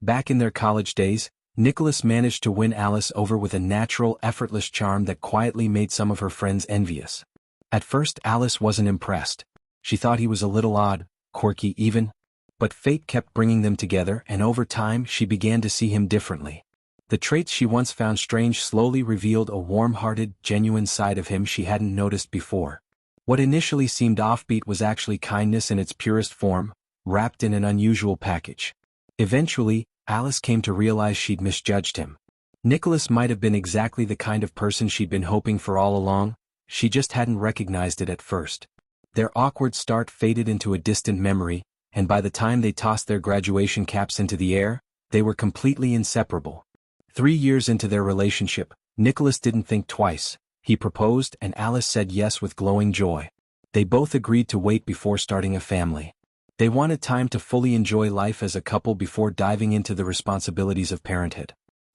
Back in their college days, Nicholas managed to win Alice over with a natural, effortless charm that quietly made some of her friends envious. At first Alice wasn't impressed. She thought he was a little odd, quirky even. But fate kept bringing them together, and over time she began to see him differently. The traits she once found strange slowly revealed a warm-hearted, genuine side of him she hadn't noticed before. What initially seemed offbeat was actually kindness in its purest form, wrapped in an unusual package. Eventually, Alice came to realize she'd misjudged him. Nicholas might have been exactly the kind of person she'd been hoping for all along, she just hadn't recognized it at first. Their awkward start faded into a distant memory, and by the time they tossed their graduation caps into the air, they were completely inseparable. 3 years into their relationship, Nicholas didn't think twice. He proposed and Alice said yes with glowing joy. They both agreed to wait before starting a family. They wanted time to fully enjoy life as a couple before diving into the responsibilities of parenthood.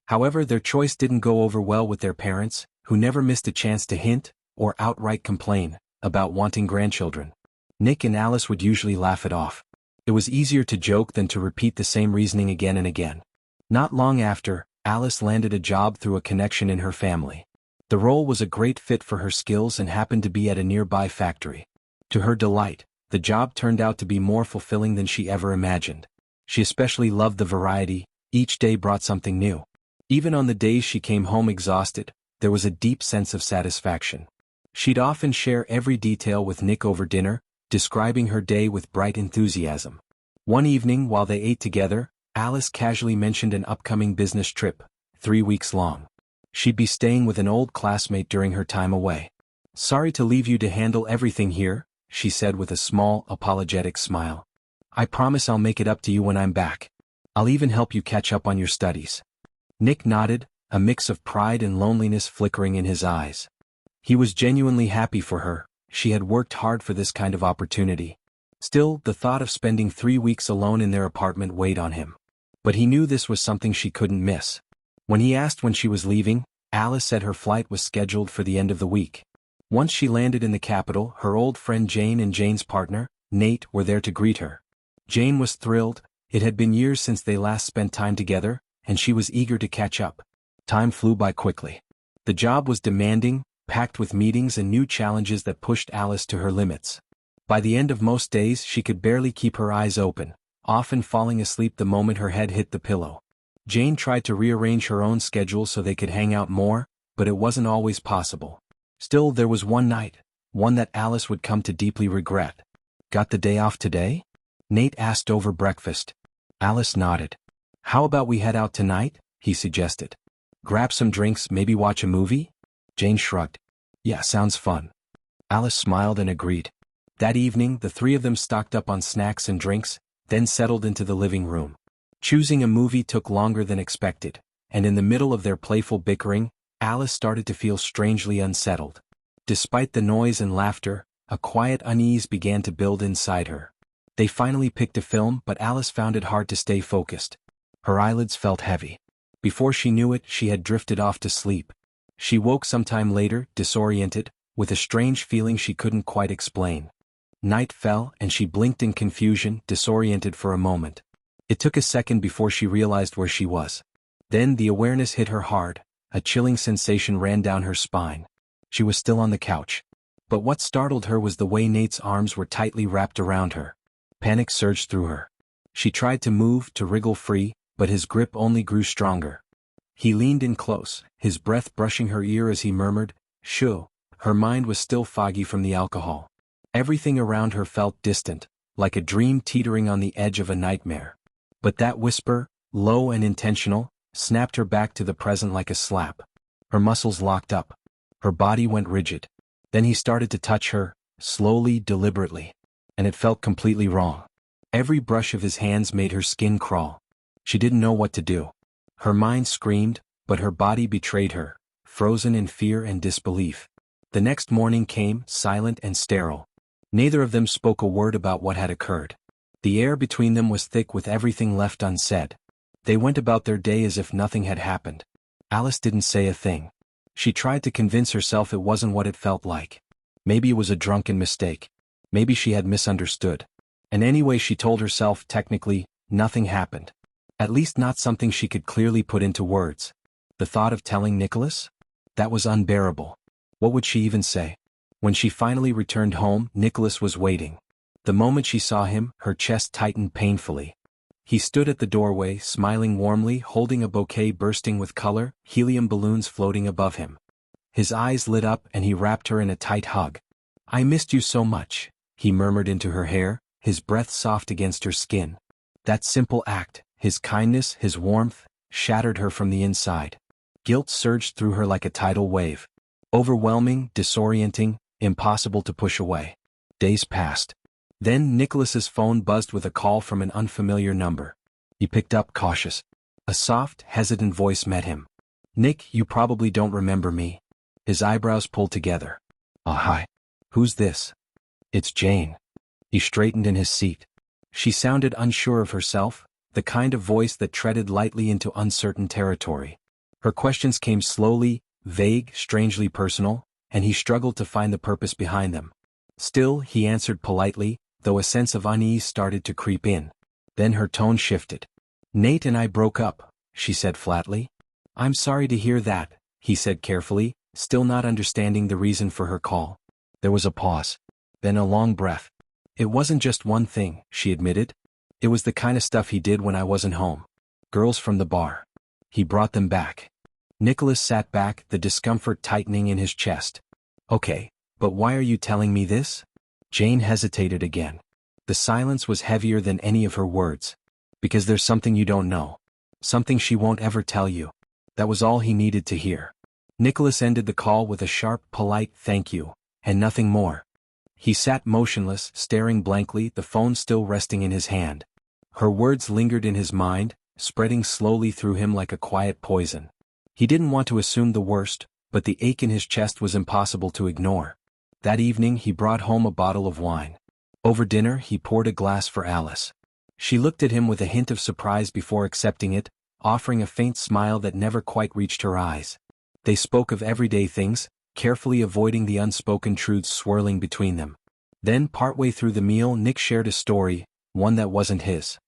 However, their choice didn't go over well with their parents, who never missed a chance to hint, or outright complain, about wanting grandchildren. Nick and Alice would usually laugh it off. It was easier to joke than to repeat the same reasoning again and again. Not long after, Alice landed a job through a connection in her family. The role was a great fit for her skills and happened to be at a nearby factory. To her delight, the job turned out to be more fulfilling than she ever imagined. She especially loved the variety, each day brought something new. Even on the days she came home exhausted, there was a deep sense of satisfaction. She'd often share every detail with Nick over dinner, describing her day with bright enthusiasm. One evening while they ate together, Alice casually mentioned an upcoming business trip, 3 weeks long. She'd be staying with an old classmate during her time away. "Sorry to leave you to handle everything here," she said with a small, apologetic smile. "I promise I'll make it up to you when I'm back. I'll even help you catch up on your studies." Nick nodded, a mix of pride and loneliness flickering in his eyes. He was genuinely happy for her. She had worked hard for this kind of opportunity. Still, the thought of spending 3 weeks alone in their apartment weighed on him. But he knew this was something she couldn't miss. When he asked when she was leaving, Alice said her flight was scheduled for the end of the week. Once she landed in the capital, her old friend Jane and Jane's partner, Nate, were there to greet her. Jane was thrilled. It had been years since they last spent time together, and she was eager to catch up. Time flew by quickly. The job was demanding, packed with meetings and new challenges that pushed Alice to her limits. By the end of most days she could barely keep her eyes open, often falling asleep the moment her head hit the pillow. Jane tried to rearrange her own schedule so they could hang out more, but it wasn't always possible. Still, there was one night, one that Alice would come to deeply regret. "Got the day off today?" Nate asked over breakfast. Alice nodded. "How about we head out tonight?" he suggested. "Grab some drinks, maybe watch a movie?" Jane shrugged. "Yeah, sounds fun." Alice smiled and agreed. That evening, the three of them stocked up on snacks and drinks, then settled into the living room. Choosing a movie took longer than expected, and in the middle of their playful bickering, Alice started to feel strangely unsettled. Despite the noise and laughter, a quiet unease began to build inside her. They finally picked a film, but Alice found it hard to stay focused. Her eyelids felt heavy. Before she knew it, she had drifted off to sleep. She woke sometime later, disoriented, with a strange feeling she couldn't quite explain. Night fell, and she blinked in confusion, disoriented for a moment. It took a second before she realized where she was. Then the awareness hit her hard. A chilling sensation ran down her spine. She was still on the couch. But what startled her was the way Nate's arms were tightly wrapped around her. Panic surged through her. She tried to move, to wriggle free, but his grip only grew stronger. He leaned in close, his breath brushing her ear as he murmured, "Shoo." Her mind was still foggy from the alcohol. Everything around her felt distant, like a dream teetering on the edge of a nightmare. But that whisper, low and intentional, snapped her back to the present like a slap. Her muscles locked up. Her body went rigid. Then he started to touch her, slowly, deliberately. And it felt completely wrong. Every brush of his hands made her skin crawl. She didn't know what to do. Her mind screamed, but her body betrayed her, frozen in fear and disbelief. The next morning came, silent and sterile. Neither of them spoke a word about what had occurred. The air between them was thick with everything left unsaid. They went about their day as if nothing had happened. Alice didn't say a thing. She tried to convince herself it wasn't what it felt like. Maybe it was a drunken mistake. Maybe she had misunderstood. And anyway, she told herself, technically, nothing happened. At least not something she could clearly put into words. The thought of telling Nicholas? That was unbearable. What would she even say? When she finally returned home, Nicholas was waiting. The moment she saw him, her chest tightened painfully. He stood at the doorway, smiling warmly, holding a bouquet bursting with color, helium balloons floating above him. His eyes lit up and he wrapped her in a tight hug. "I missed you so much," he murmured into her hair, his breath soft against her skin. That simple act, his kindness, his warmth, shattered her from the inside. Guilt surged through her like a tidal wave. Overwhelming, disorienting, impossible to push away. Days passed. Then Nicholas's phone buzzed with a call from an unfamiliar number. He picked up, cautious. A soft, hesitant voice met him. "Nick, you probably don't remember me." His eyebrows pulled together. "Oh, hi. Who's this?" "It's Jane." He straightened in his seat. She sounded unsure of herself, the kind of voice that treaded lightly into uncertain territory. Her questions came slowly, vague, strangely personal, and he struggled to find the purpose behind them. Still, he answered politely, though a sense of unease started to creep in. Then her tone shifted. "Nate and I broke up," she said flatly. "I'm sorry to hear that," he said carefully, still not understanding the reason for her call. There was a pause. Then a long breath. "It wasn't just one thing," she admitted. "It was the kind of stuff he did when I wasn't home. Girls from the bar. He brought them back." Nicholas sat back, the discomfort tightening in his chest. "Okay, but why are you telling me this?" Jane hesitated again. The silence was heavier than any of her words. "Because there's something you don't know. Something she won't ever tell you." That was all he needed to hear. Nicholas ended the call with a sharp, polite "thank you," and nothing more. He sat motionless, staring blankly, the phone still resting in his hand. Her words lingered in his mind, spreading slowly through him like a quiet poison. He didn't want to assume the worst, but the ache in his chest was impossible to ignore. That evening he brought home a bottle of wine. Over dinner he poured a glass for Alice. She looked at him with a hint of surprise before accepting it, offering a faint smile that never quite reached her eyes. They spoke of everyday things, carefully avoiding the unspoken truths swirling between them. Then partway through the meal Nick shared a story, one that wasn't his.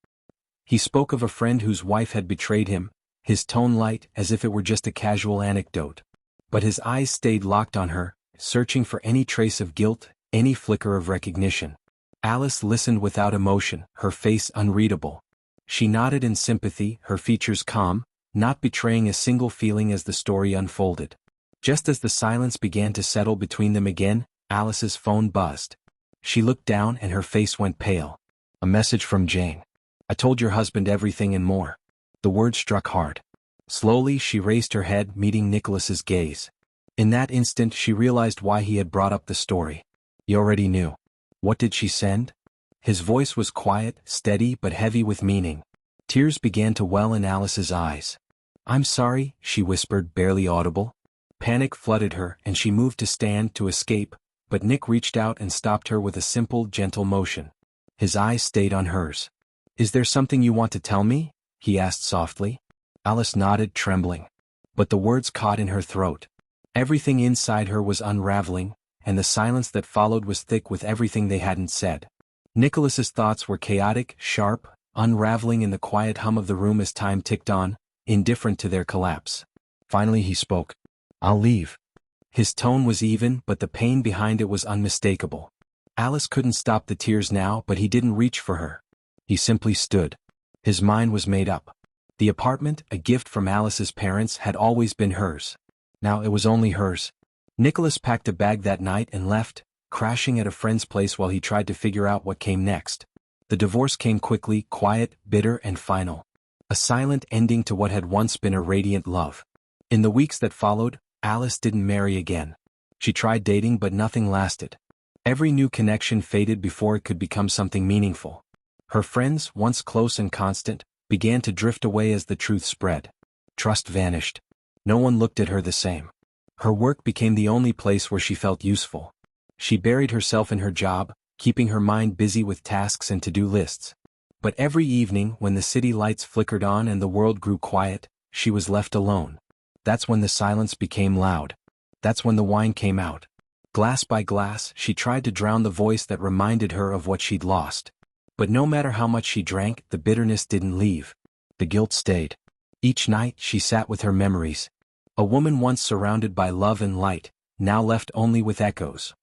He spoke of a friend whose wife had betrayed him, his tone light as if it were just a casual anecdote. But his eyes stayed locked on her, searching for any trace of guilt, any flicker of recognition. Alice listened without emotion, her face unreadable. She nodded in sympathy, her features calm, not betraying a single feeling as the story unfolded. Just as the silence began to settle between them again, Alice's phone buzzed. She looked down and her face went pale. A message from Jane. "I told your husband everything and more." The word struck hard. Slowly she raised her head, meeting Nicholas's gaze. In that instant she realized why he had brought up the story. He already knew. What did she send? His voice was quiet, steady but heavy with meaning. Tears began to well in Alice's eyes. "I'm sorry," she whispered, barely audible. Panic flooded her and she moved to stand to escape, but Nick reached out and stopped her with a simple, gentle motion. His eyes stayed on hers. "Is there something you want to tell me?" he asked softly. Alice nodded, trembling. But the words caught in her throat. Everything inside her was unraveling, and the silence that followed was thick with everything they hadn't said. Nicholas's thoughts were chaotic, sharp, unraveling in the quiet hum of the room as time ticked on, indifferent to their collapse. Finally he spoke. "I'll leave." His tone was even, but the pain behind it was unmistakable. Alice couldn't stop the tears now, but he didn't reach for her. He simply stood. His mind was made up. The apartment, a gift from Alice's parents, had always been hers. Now it was only hers. Nicholas packed a bag that night and left, crashing at a friend's place while he tried to figure out what came next. The divorce came quickly, quiet, bitter, and final. A silent ending to what had once been a radiant love. In the weeks that followed, Alice didn't marry again. She tried dating but nothing lasted. Every new connection faded before it could become something meaningful. Her friends, once close and constant, began to drift away as the truth spread. Trust vanished. No one looked at her the same. Her work became the only place where she felt useful. She buried herself in her job, keeping her mind busy with tasks and to-do lists. But every evening, when the city lights flickered on and the world grew quiet, she was left alone. That's when the silence became loud. That's when the wine came out. Glass by glass, she tried to drown the voice that reminded her of what she'd lost. But no matter how much she drank, the bitterness didn't leave. the guilt stayed. Each night she sat with her memories. A woman once surrounded by love and light, now left only with echoes.